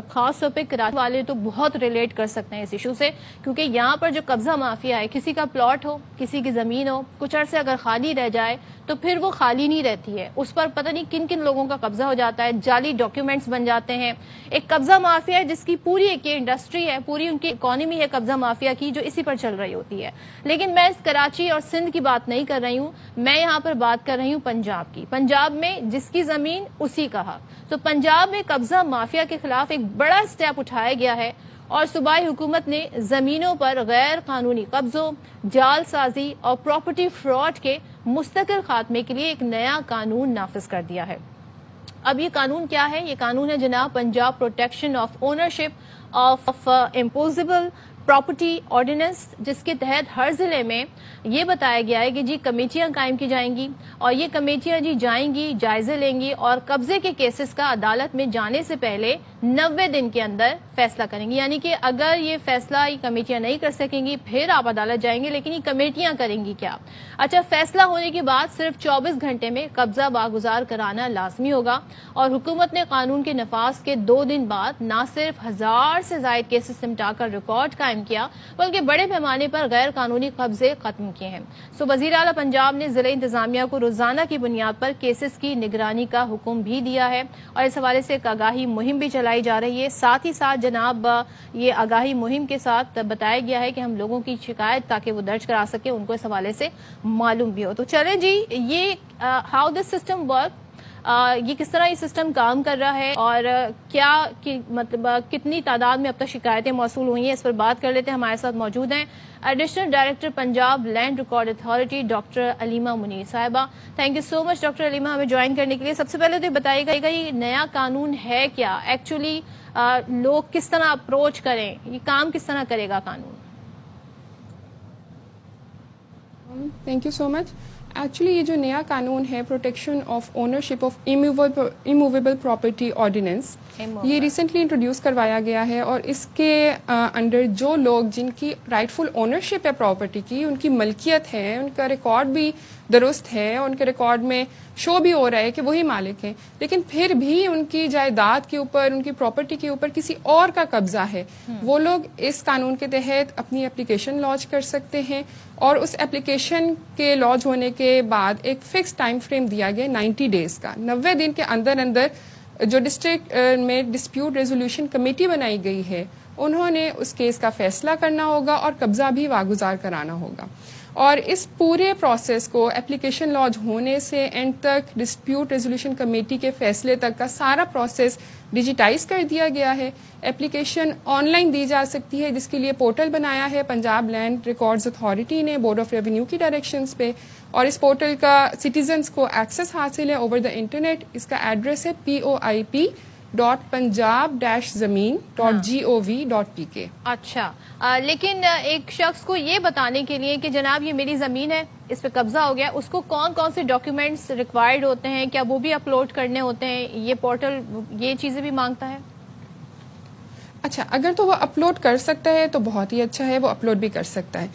خاص طور پہ کراچی والے تو بہت ریلیٹ کر سکتے ہیں اس ایشو سے، کیونکہ یہاں پر جو قبضہ مافیا ہے، کسی کا پلاٹ ہو، کسی کی زمین ہو، کچھ عرصے اگر خالی رہ جائے تو پھر وہ خالی نہیں رہتی ہے، اس پر پتہ نہیں کن کن لوگوں کا قبضہ ہو جاتا ہے، جعلی ڈاکیومنٹس بن جاتے ہیں. ایک قبضہ مافیا ہے جس کی پوری ایک انڈسٹری ہے، پوری ان کی اکانومی ہے قبضہ مافیا کی، جو اسی پر چل رہی ہوتی ہے. لیکن میں اس کراچی اور سندھ کی بات نہیں کر رہی ہوں، میں یہاں پر بات کر رہی ہوں پنجاب کی. پنجاب میں جس کی زمین اسی کا حق. تو پنجاب میں قبضہ مافیا کے خلاف ایک بڑا سٹیپ اٹھایا گیا ہے اور صوبائی حکومت نے زمینوں پر غیر قانونی قبضوں، جال سازی اور پراپرٹی فراڈ کے مستقل خاتمے کے لیے ایک نیا قانون نافذ کر دیا ہے. اب یہ قانون کیا ہے؟ یہ قانون ہے جناب Punjab protection of ownership of impossible property ordinance, جس کے تحت ہر ضلع میں یہ بتایا گیا ہے کہ جی کمیٹیاں قائم کی جائیں گی اور یہ کمیٹیاں جی جائیں گی، جائزے لیں گی اور قبضے کے کیسز کا عدالت میں جانے سے پہلے 90 دن کے اندر فیصلہ کریں گی. یعنی کہ اگر یہ فیصلہ یہ کمیٹیاں نہیں کر سکیں گی پھر آپ عدالت جائیں گے، لیکن یہ کمیٹیاں کریں گی کیا؟ اچھا، فیصلہ ہونے کے بعد صرف 24 گھنٹے میں قبضہ واگزار کرانا لازمی ہوگا اور حکومت نے قانون کے نفاذ کے 2 دن بعد نہ صرف 1000 سے زائد کیسز سمٹا کر ریکارڈ قائم کیا بلکہ بڑے پیمانے پر غیر قانونی قبضے ختم کیے ہیں. وزیر اعلیٰ پنجاب نے ضلع انتظامیہ کو روزانہ کی بنیاد پر کیسز کی نگرانی کا حکم بھی دیا ہے اور اس حوالے سے ایک آگاہی مہم بھی چلائی جا رہی ہے. ساتھ ہی ساتھ جناب یہ آگاہی مہم کے ساتھ بتایا گیا ہے کہ ہم لوگوں کی شکایت تاکہ وہ درج کرا سکے ان کو اس حوالے سے معلوم بھی ہو. تو چلیں جی، یہ ہاؤ دس سسٹم ورک، یہ کس طرح یہ سسٹم کام کر رہا ہے اور کیا مطلب کتنی تعداد میں اب تک شکایتیں موصول ہوئی ہیں، اس پر بات کر لیتے ہیں. ہمارے ساتھ موجود ہیں additional director Punjab land record authority doctor Aleema Munir sahiba. Thank you so much doctor Aleema ہمیں جوائن کرنے کے لیے. سب سے پہلے تو بتائیے گا یہ نیا قانون ہے کیا، ایکچولی لوگ کس طرح اپروچ کریں، یہ کام کس طرح کرے گا قانون؟ Thank you so much. Actually یہ جو نیا قانون ہے protection of ownership of immovable property ordinance, یہ ریسنٹلی انٹروڈیوس کروایا گیا ہے اور اس کے انڈر جو لوگ جن کی رائٹ فل اونرشپ ہے پراپرٹی کی، ان کی ملکیت ہے، ان کا ریکارڈ بھی درست ہے، ان کے ریکارڈ میں شو بھی ہو رہا ہے کہ وہی مالک ہیں، لیکن پھر بھی ان کی جائیداد کے اوپر، ان کی پراپرٹی کے اوپر کسی اور کا قبضہ ہے، وہ لوگ اس قانون کے تحت اپنی اپلیکیشن لانچ کر سکتے ہیں اور اس اپلیکیشن کے لانچ ہونے کے بعد ایک فکس ٹائم فریم دیا گیا 90 ڈیز کا. 90 دن کے اندر اندر جو ڈسٹرکٹ میں ڈسپیوٹ ریزولوشن کمیٹی بنائی گئی ہے انہوں نے اس کیس کا فیصلہ کرنا ہوگا اور قبضہ بھی واگزار کرانا ہوگا. اور اس پورے پروسیس کو اپلیکیشن لانچ ہونے سے اینڈ تک ڈسپیوٹ ریزولوشن کمیٹی کے فیصلے تک کا سارا پروسیس ڈیجیٹائز کر دیا گیا ہے. اپلیکیشن آن لائن دی جا سکتی ہے جس کے لیے پورٹل بنایا ہے پنجاب لینڈ ریکارڈز اتھارٹی نے بورڈ آف ریونیو کی ڈائریکشنز پہ، اور اس پورٹل کا سٹیزنز کو ایکسیس حاصل ہے اوور دا انٹرنیٹ. اس کا ایڈریس ہے POIP.punjab-zameen.gov.pk. اچھا، لیکن ایک شخص کو یہ بتانے کے لیے کہ جناب یہ میری زمین ہے، اس پہ قبضہ ہو گیا، اس کو کون کون سے ڈاکیومنٹس ریکوائرڈ ہوتے ہیں؟ کیا وہ بھی اپلوڈ کرنے ہوتے ہیں؟ یہ پورٹل یہ چیزیں بھی مانگتا ہے؟ اچھا، اگر تو وہ اپلوڈ کر سکتا ہے تو بہت ہی اچھا ہے، وہ اپلوڈ بھی کر سکتا ہے.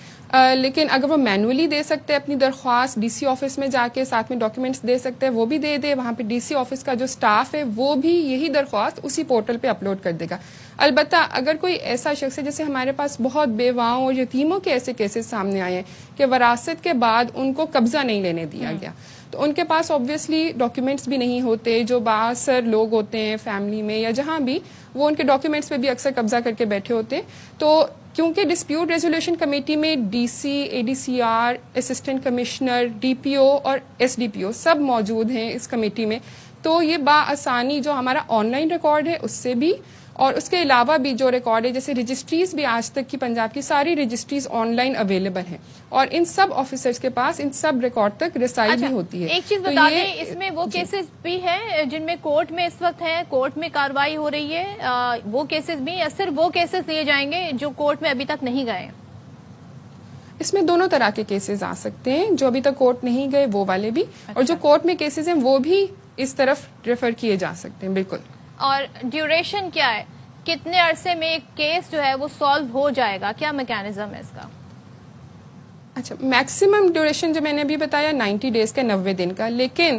لیکن اگر وہ مینولی دے سکتے ہیں اپنی درخواست ڈی سی آفس میں جا کے، ساتھ میں ڈاکیومنٹس دے سکتے ہیں، وہ بھی دے دے. وہاں پہ ڈی سی آفس کا جو سٹاف ہے وہ بھی یہی درخواست اسی پورٹل پہ اپلوڈ کر دے گا. البتہ اگر کوئی ایسا شخص ہے، جیسے ہمارے پاس بہت بیواؤں اور یتیموں کے ایسے کیسز سامنے آئے ہیں کہ وراثت کے بعد ان کو قبضہ نہیں لینے دیا گیا، تو ان کے پاس آبویسلی ڈاکیومنٹس بھی نہیں ہوتے. جو بااثر لوگ ہوتے ہیں فیملی میں یا جہاں بھی، وہ ان کے ڈاکیومنٹس پہ بھی اکثر قبضہ کر کے بیٹھے ہوتے ہیں. تو کیونکہ ڈسپیوٹ ریزولوشن کمیٹی میں D C, A D C R, assistant commissioner, D P O اور ایس ڈی پی او سب موجود ہیں اس کمیٹی میں، تو یہ بآسانی جو ہمارا آن لائن ریکارڈ ہے اس سے بھی، اور اس کے علاوہ بھی جو ریکارڈ ہے جیسے رجسٹریز بھی آج تک کی پنجاب کی ساری رجسٹریز آن لائن اویلیبل ہیں اور ان سب آفیسرز کے پاس ان سب ریکارڈ تک رسائی بھی ہوتی ہے. ایک چیز بتا دیں، اس میں وہ کیسز بھی ہیں جن میں کورٹ میں اس وقت ہے، کورٹ میں کارروائی ہو رہی ہے، وہ کیسز بھی یا صرف وہ کیسز لیے جائیں گے جو کورٹ میں ابھی تک نہیں گئے؟ اس میں دونوں طرح کے کیسز آ سکتے ہیں، جو ابھی تک کورٹ نہیں گئے وہ والے بھی، اور جو کورٹ میں کیسز ہیں وہ بھی اس طرف ریفر کیے جا سکتے ہیں. بالکل. اور ڈیوریشن کیا ہے؟ کتنے عرصے میں ایک کیس جو ہے وہ سالو ہو جائے گا؟ کیا میکینزم ہے اس کا؟ اچھا، میکسیمم ڈیوریشن جو میں نے ابھی بتایا 90 ڈیز کا، 90 دن کا، لیکن